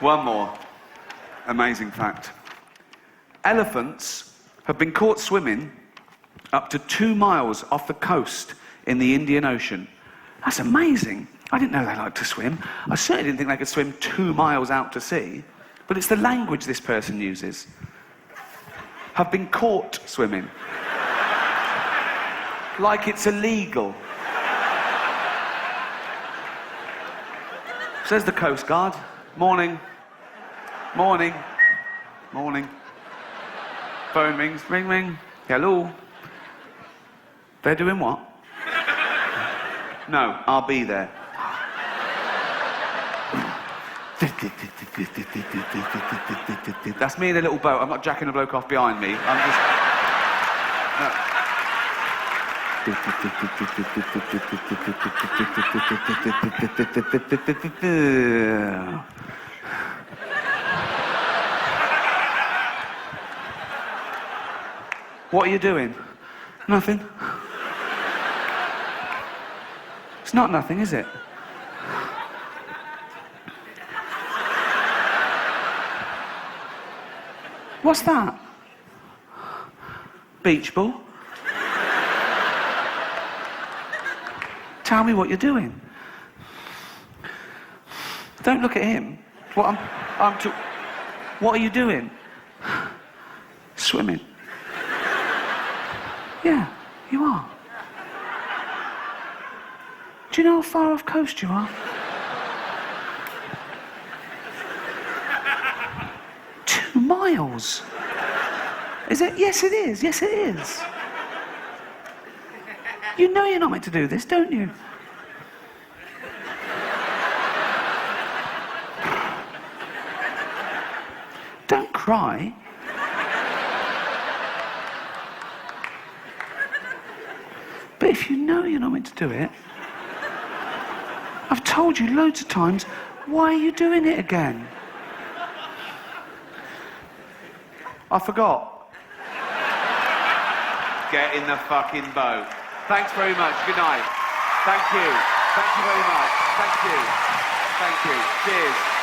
One more. Amazing fact. Elephants have been caught swimming up to 2 miles off the coast in the Indian Ocean. That's amazing. I didn't know they liked to swim. I certainly didn't think they could swim 2 miles out to sea. But it's the language this person uses. Have been caught swimming. Like it's illegal. Says the Coast Guard. Morning. Morning. Morning. Phone rings. Ring, ring. Hello. They're doing what? No, I'll be there. That's me in a little boat. I'm not jacking a bloke off behind me. I'm just... No. What are you doing? Nothing. It's not nothing, is it? What's that? Beach ball? Tell me what you're doing. Don't look at him. What are you doing? Swimming. Yeah, you are. Do you know how far off coast you are? 2 miles. Is it? Yes, it is. Yes, it is. You know you're not meant to do this, don't you? Don't cry. But if you know you're not meant to do it, I've told you loads of times, why are you doing it again? I forgot. Get in the fucking boat. Thanks very much. Good night. Thank you. Thank you very much. Thank you. Thank you. Cheers.